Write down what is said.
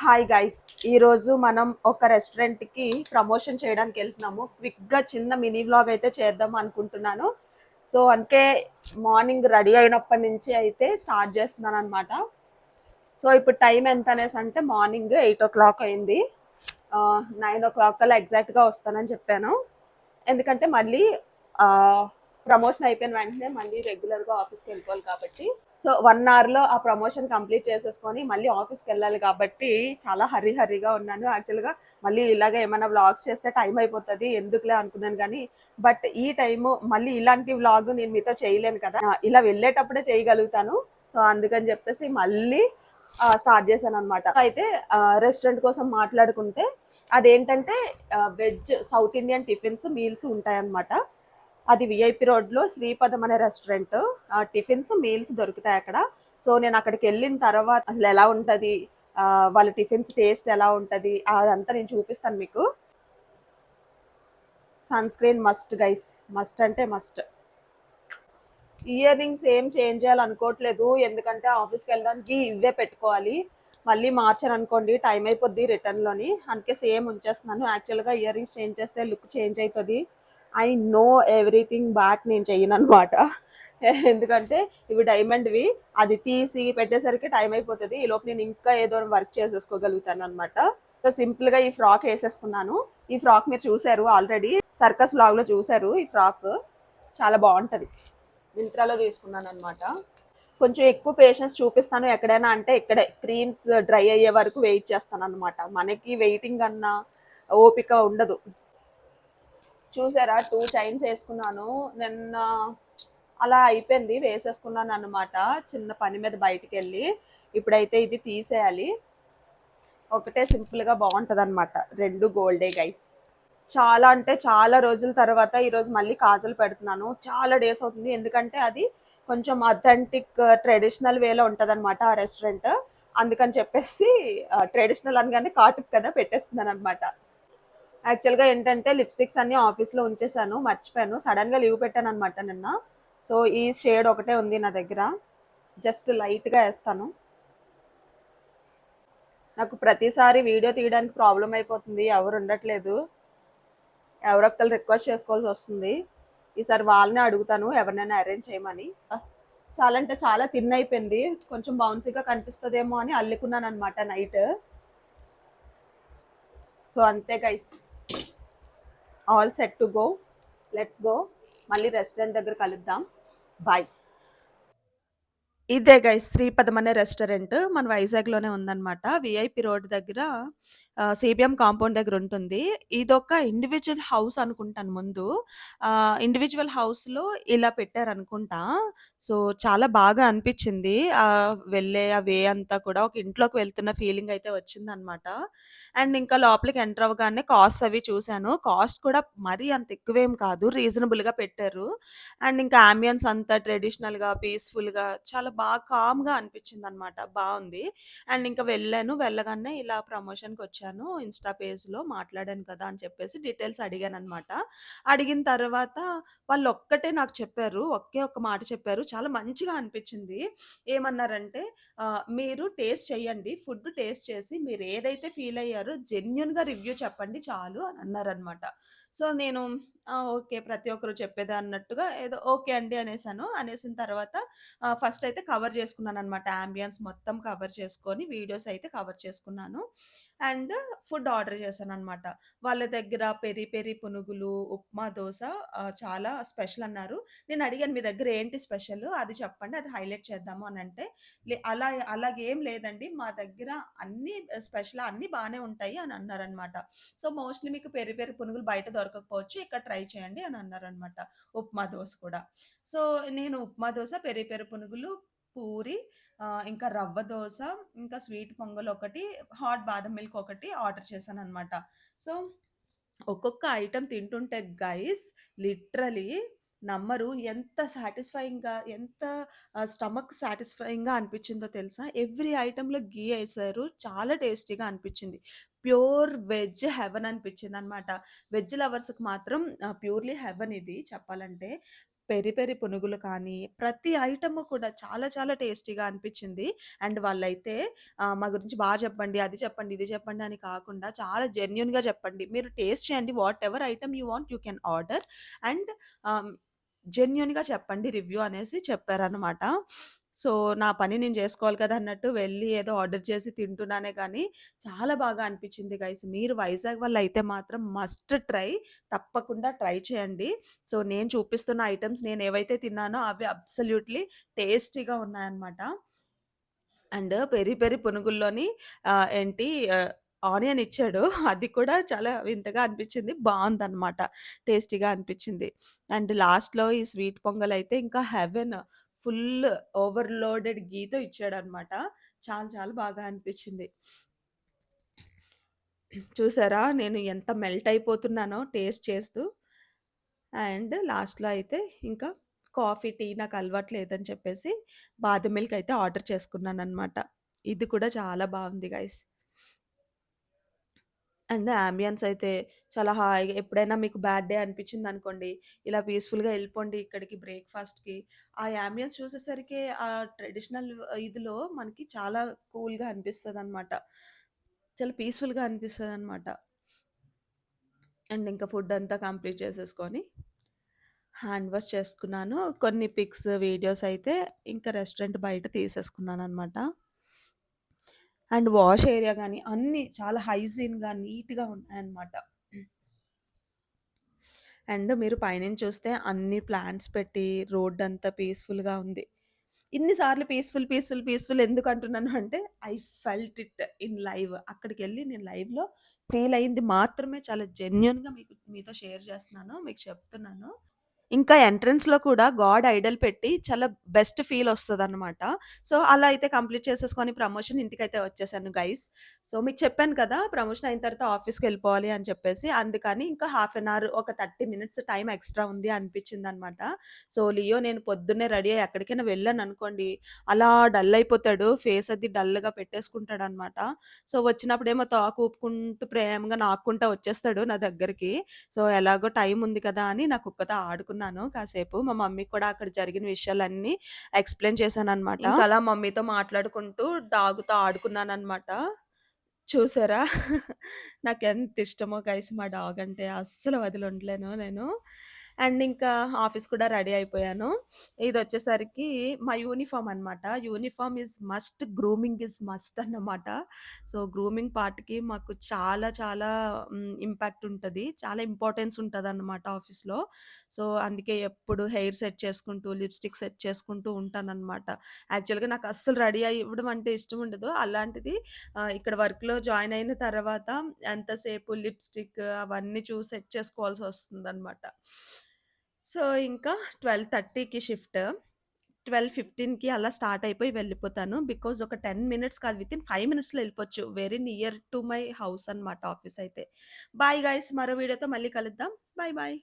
Hi guys, ఈరోజు మనం ఒక రెస్టారెంట్కి ప్రమోషన్ చేయడానికి వెళ్తున్నాము. క్విక్గా చిన్న మినీ వ్లాగ్ అయితే చేద్దాం అనుకుంటున్నాను. సో అందుకే మార్నింగ్ రెడీ అయినప్పటి నుంచి అయితే స్టార్ట్ చేస్తున్నాను అనమాట. సో ఇప్పుడు టైం ఎంత అనేసి అంటే మార్నింగ్ 8 o'clock అయింది. 9 o'clock కల్లా ఎగ్జాక్ట్గా వస్తానని చెప్పాను. ఎందుకంటే మళ్ళీ ప్రమోషన్ అయిపోయిన వెంటనే మళ్ళీ రెగ్యులర్గా ఆఫీస్కి వెళ్ళిపోవాలి కాబట్టి. సో 1 hourలో ఆ ప్రమోషన్ కంప్లీట్ చేసేసుకొని మళ్ళీ ఆఫీస్కి వెళ్ళాలి కాబట్టి చాలా హరీగా ఉన్నాను. యాక్చువల్గా మళ్ళీ ఇలాగ ఏమైనా వ్లాగ్స్ చేస్తే టైం అయిపోతుంది ఎందుకులే అనుకున్నాను, కానీ బట్ ఈ టైము మళ్ళీ ఇలాంటి వ్లాగ్ నేను మీతో చేయలేను కదా, ఇలా వెళ్ళేటప్పుడే చేయగలుగుతాను. సో అందుకని చెప్పేసి మళ్ళీ స్టార్ట్ చేశాను అనమాట. అయితే రెస్టారెంట్ కోసం మాట్లాడుకుంటే అదేంటంటే veg south Indian tiffins meals ఉంటాయన్నమాట. అది విఐపి రోడ్లో శ్రీపదం అనే రెస్టారెంట్. టిఫిన్స్ మీల్స్ దొరుకుతాయి అక్కడ. సో నేను అక్కడికి వెళ్ళిన తర్వాత అసలు ఎలా ఉంటుంది, వాళ్ళ టిఫిన్స్ టేస్ట్ ఎలా ఉంటుంది అదంతా నేను చూపిస్తాను మీకు. Sunscreen must guys, must అంటే మస్ట్. ఇయర్ రింగ్స్ ఏం చేంజ్ చేయాలనుకోవట్లేదు, ఎందుకంటే ఆఫీస్కి వెళ్ళడానికి ఇవే పెట్టుకోవాలి. మళ్ళీ మార్చాను అనుకోండి టైం అయిపోద్ది రిటర్న్లోని, అందుకే సేమ్ ఉంచేస్తున్నాను. యాక్చువల్గా ఇయర్ రింగ్స్ చేంజ్ చేస్తే లుక్ చేంజ్ అవుతుంది. ఐ నో ఎవ్రీథింగ్ బ్యాట్ నేను చెయ్యను అనమాట. ఎందుకంటే ఇవి డైమండ్వి, అది తీసి పెట్టేసరికి టైం అయిపోతుంది. ఈలోపు నేను ఇంకా ఏదో వర్క్ చేసేసుకోగలుగుతాను అనమాట. సో సింపుల్గా ఈ ఫ్రాక్ వేసేసుకున్నాను. ఈ ఫ్రాక్ మీరు చూసారు ఆల్రెడీ, సర్కస్ వ్లాగ్లో చూసారు. ఈ ఫ్రాక్ చాలా బాగుంటుంది, మింత్రాలో తీసుకున్నాను అనమాట. కొంచెం ఎక్కువ పేషెన్స్ చూపిస్తాను ఎక్కడైనా అంటే ఇక్కడే క్రీమ్స్ డ్రై అయ్యే వరకు వెయిట్ చేస్తాను అనమాట. మనకి వెయిటింగ్ అన్న ఓపిక ఉండదు. చూసారా 2 చైన్స్ వేసుకున్నాను నిన్న, అలా అయిపోయింది వేసేసుకున్నాను అనమాట చిన్న పని మీద బయటికి వెళ్ళి. ఇప్పుడైతే ఇది తీసేయాలి. ఒకటే సింపుల్గా బాగుంటుంది అనమాట. 2 గోల్డే గైస్. చాలా అంటే చాలా రోజుల తర్వాత ఈరోజు మళ్ళీ కాజల్ పెడుతున్నాను. చాలా డేస్ అవుతుంది, ఎందుకంటే అది కొంచెం అథెంటిక్ ట్రెడిషనల్ వేలో ఉంటుంది అనమాట ఆ రెస్టారెంట్. అందుకని చెప్పేసి ట్రెడిషనల్ అనగానే కాటుకు కదా పెట్టేస్తున్నాను అనమాట. యాక్చువల్గా ఏంటంటే లిప్స్టిక్స్ అన్నీ ఆఫీస్లో ఉంచేసాను, మర్చిపోయాను. సడన్గా లీవ్ పెట్టాను అనమాట నిన్న. సో ఈ షేడ్ ఒకటే ఉంది నా దగ్గర, జస్ట్ లైట్గా వేస్తాను. నాకు ప్రతిసారి వీడియో తీయడానికి ప్రాబ్లం అయిపోతుంది, ఎవరు ఉండట్లేదు, ఎవరొక్కరు రిక్వెస్ట్ చేసుకోవాల్సి వస్తుంది. ఈసారి వాళ్ళనే అడుగుతాను ఎవరినైనా అరేంజ్ చేయమని. చాలా అంటే చాలా థిన్ అయిపోయింది, కొంచెం బౌన్సీగా కనిపిస్తుందేమో అని అల్లుకున్నాను అనమాట నైట్. సో అంతే guys, all set to go, let's go. మళ్ళీ రెస్టారెంట్ దగ్గర కలుద్దాం. బాయ్. ఇదే గైస్ శ్రీపదం అనే రెస్టారెంట్ మన వైజాగ్లోనే ఉందన్నమాట. విఐపి రోడ్ దగ్గర సిబిఎం కాంపౌండ్ దగ్గర ఉంటుంది. ఇదొక ఇండివిజువల్ హౌస్ అనుకుంటాను ముందు. ఇండివిజువల్ హౌస్లో ఇలా పెట్టారనుకుంటా. సో చాలా బాగా అనిపించింది. వెళ్ళే ఆ వే అంతా కూడా ఒక ఇంట్లోకి వెళ్తున్న ఫీలింగ్ అయితే వచ్చిందనమాట. అండ్ ఇంకా లోపలికి ఎంటర్ అవ్వగానే కాస్ట్ అవి చూశాను. కాస్ట్ కూడా మరీ అంత ఎక్కువేం కాదు, రీజనబుల్గా పెట్టారు. అండ్ ఇంకా అంబియన్స్ అంతా ట్రెడిషనల్‌గా, పీస్‌ఫుల్‌గా చాలా బాగా కామ్‌గా అనిపించిందనమాట. బావుంది. అండ్ ఇంకా వెళ్ళాను. వెళ్ళగానే ఇలా ప్రమోషన్‌కొచ్చాను. ఇన్‌స్టా పేజ్‌లో మాట్లాడాను కదా అని చెప్పేసి డీటెయిల్స్ అడిగాననమాట. అడిగిన తర్వాత వాళ్ళొక్కటే నాకు చెప్పారు. ఒకే ఒక్క మాట చెప్పారు. చాలా మంచిగా అనిపించింది. ఏమన్నారంటే "మీరు టేస్ట్ చేయండి. ఫుడ్ టేస్ట్ చేసి మీరు ఏదైతే ఫీల్ అయ్యారో జెన్యూన్‌గా రివ్యూ చెప్పండి చాలు" అని అన్నారనమాట. సో నేను ఓకే. ప్రతి ఒక్కరు చెప్పేదే అన్నట్టుగా ఏదో ఓకే అండి అనేసాను. అనేసిన తర్వాత ఫస్ట్ అయితే కవర్ చేసుకున్నాననమాట. యాంబియన్స్ మొత్తం కవర్ చేసుకొని, వీడియోస్ అయితే కవర్ చేసుకున్నాను. అండ్ ఫుడ్ ఆర్డర్ చేశాననమాట. వాళ్ళ దగ్గర పెరి పెరి పునుగులు, ఉప్మా దోస చాలా స్పెషల్ అన్నారు. నేను అడిగాను మీ దగ్గర ఏంటి స్పెషల్ అది చెప్పండి, అది హైలైట్ చేద్దాము అనంటే, అలాగేం లేదండి మా దగ్గర అన్నీ స్పెషల్ అన్నీ బానే ఉంటాయి అని అన్నారనమాట. సో మోస్ట్‌లీ మీకు పెరి పెరి పునుగులు బయట దొరకకపోవచ్చు, ఇక్కడ ట్రై చేయండి అని అన్నారనమాట. ఉప్మా దోస కూడా. సో నేను ఉప్మా దోస, పెరి పెరి పునుగులు, పూరి, ఇంకా రవ్వ దోస, ఇంకా స్వీట్ పొంగల్ ఒకటి, హాట్ బాదం మిల్క్ ఒకటి ఆర్డర్ చేశాననమాట. సో ఒక్కొక్క ఐటెమ్ తింటుంటే గైస్ లిటరలీ నమ్మరు, ఎంత సాటిస్ఫైయింగ్‌గా, ఎంత స్టమక్ సాటిస్ఫైయింగ్‌గా అనిపించిందో తెలుసా? ఎవ్రీ ఐటెమ్‌లో ఘీ ఏశారు. చాలా టేస్టీగా అనిపించింది. ప్యూర్ వెజ్ హెవెన్ అనిపించిందనమాట. వెజ్ లవర్స్‌కి మాత్రం ప్యూర్‌లీ హెవెన్ ఇది చెప్పాలంటే. పెరి పెరి పునుగులు కానీ, ప్రతి ఐటెము కూడా చాలా చాలా టేస్టీగా అనిపిచ్చింది. అండ్ వాళ్ళైతే మా గురించి చెప్పండి, అది చెప్పండి, ఇది చెప్పండి అని కాకుండా చాలా జెన్యూన్‌గా చెప్పండి. మీరు టేస్ట్ చేయండి. Whatever item you want you can order and ఆహ్, జెన్యూన్‌గా చెప్పండి రివ్యూ అనేసి చెప్పారనమాట. సో, నా పని నేను జేసుకోవాలి కదా! అన్నట్టు వెళ్ళి ఏదో ఆర్డర్ చేసి తింటున్నానే కానీ, చాలా బాగా అనిపిచ్చింది గైస్. మీరు వైజాగ్ వాళ్ళైతే మాత్రం మస్ట్ ట్రై. తప్పకుండా ట్రై చేయండి. సో, నేను చూపిస్తున్న ఐటెమ్స్ నేనేవైతే తిన్నానో అవి అబ్సల్యూట్‌లీ టేస్టీగా ఉన్నాయన్నమాట. అండ్ పెరి పెరి పునుగుల్లోని ఏంటి ఆనియన్ ఇచ్చాడు. అది కూడా చాలా వింతగా అనిపిచ్చింది. బావుందనమాట. టేస్టీగా అనిపిచ్చింది. అండ్ లాస్ట్‌లో ఈ స్వీట్ పొంగలయితే ఇంకా హెవెన్. ఫుల్ ఓవర్‌లోడెడ్ ఘీతో ఇచ్చాడనమాట. చాలా చాలా బాగా అనిపిచ్చింది. చూసారా నేను ఎంత మెల్ట్ అయిపోతున్నానో టేస్ట్ చేస్తూ. అండ్ లాస్ట్‌లో అయితే ఇంకా కాఫీ, టీ నాకు అలవాటు లేదని చెప్పేసి బాదం మిల్క్ అయితే ఆర్డర్ చేసుకున్నాననమాట. ఇది కూడా చాలా బావుంది గైస్. అండ్ యాంబియన్స్ అయితే చాలా హాయిగా ఎప్పుడైనా మీకు బ్యాడ్ డే అనిపించిందనుకోండి, ఇలా పీస్‌ఫుల్‌గా ఎళ్ళిపోండి ఇక్కడికి బ్రేక్‌ఫాస్ట్‌కి. ఆ యాంబియన్స్ చూసేసరికి ట్రెడిషనల్ ఇదిలో మనకి చాలా కూల్‌గా అనిపిస్తదనమాట. చాలా పీస్‌ఫుల్‌గా అనిపిస్తదనమాట. అండ్ ఇంకా ఫుడ్ అంతా కంప్లీట్ చేసేసుకొని హ్యాండ్ వాష్ చేసుకున్నాను. కొన్ని పిక్స్, వీడియోస్ అయితే ఇంకా రెస్టారెంట్ బయట తీసేసుకున్నాననమాట. అండ్ వాష్ ఏరియా గాని అన్నీ చాలా హైజీన్‌గా, నీట్‌గా ఉన్నాయన్నమాట. అండ్ మీరు పైనుంచి చూస్తే అన్ని ప్లాంట్స్ పెట్టి రోడ్డంతా పీస్‌ఫుల్‌గా ఉంది. ఇన్ని సార్లు పీస్‌ఫుల్, పీస్‌ఫుల్, పీస్‌ఫుల్ ఎందుకంటున్నాను అంటే I felt it in live. అక్కడికెళ్ళి నేను లైవ్‌లో ఫీల్ అయింది మాత్రమే చాలా జెన్యూన్‌గా మీతో షేర్ చేస్తున్నాను. మీకు చెప్తున్నాను. ఇంకా ఎంట్రన్స్‌లో కూడా గాడ్ ఐడల్ పెట్టి చాలా బెస్ట్ ఫీలొస్తదనమాట. సో, అలా అయితే కంప్లీట్ చేసేసుకొని ప్రమోషన్ ఇంటికైతే వచ్చేసాను గైస్. సో, మీకు చెప్పాను కదా! ప్రమోషన్ అయిన తర్వాత ఆఫీస్‌కెళ్ళిపోవాలి అని చెప్పేసి. అందుకని ఇంకా హాఫ్ అన్ అవర్ ఒక 30 మినిట్స్ టైమ్ ఎక్స్‌ట్రా ఉంది అనిపిచ్చిందనమాట. సో, లియో నేను పొద్దున్నే రెడీ అయ్యి ఎక్కడికైనా వెళ్ళాననుకోండి, అలా డల్ అయిపోతాడు. ఫేస్ అది డల్‌గా పెట్టేసుకుంటాడనమాట. సో, వచ్చినప్పుడేమో తోక ఊపుకుంటూ ప్రేమగా నాక్కుంటా వచ్చేస్తాడు నా దగ్గరికి. సో, ఎలాగో టైం ఉంది కదా! అని నా కుక్కతో ఆడుకున్నాను కాసేపు. మా మమ్మీకి కూడా అక్కడ జరిగిన విషయాలన్నీ ఎక్స్‌ప్లెయిన్ చేశాననమాట. ఇంకా అలా మమ్మీతో మాట్లాడుకుంటూ డాగ్‌తో ఆడుకున్నాననమాట. చూసారా? నాకెంత ఇష్టమో గైస్ మా డాగ్ అంటే అస్సలు వదిలి ఉండలేను నేను. అండ్ ఇంకా ఆఫీస్ కూడా రెడీ అయిపోయాను. ఇదొచ్చేసరికి మా యూనిఫార్మ్ అనమాట. Uniform is must, grooming is must అన్నమాట. సో, గ్రూమింగ్ పార్ట్‌కి మాకు చాలా చాలా ఇంపాక్ట్ ఉంటది. చాలా ఇంపార్టెన్స్ ఉంటదన్నమాట ఆఫీస్‌లో. సో, అందుకే ఎప్పుడు హెయిర్ సెట్ చేసుకుంటూ, లిప్‌స్టిక్ సెట్ చేసుకుంటూ ఉంటానన్నమాట. యాక్చువల్‌గా నాకు అస్సలు రెడీ అవ్వడం అంటే ఇష్టం ఉండదు. అలాంటిది ఇక్కడ వర్క్‌లో జాయిన్ అయిన తర్వాత ఎంతసేపు లిప్‌స్టిక్ అవన్నీ చూసి సెట్ చేసుకోవాల్సొస్తుందనమాట. సో, ఇంకా 12:30కి షిఫ్ట్. 12:15కి అలా స్టార్ట్ అయిపోయి వెళ్ళిపోతాను. బికాజ్ ఒక 10 మినిట్స్ కాదు వితిన్ 5 మినిట్స్‌లో ఎళ్ళిపోవచ్చు. Very near to my house అనమాట ఆఫీస్ అయితే. బాయ్ గైస్ మరో వీడియోతో మళ్ళీ కలుద్దాం. Bye bye.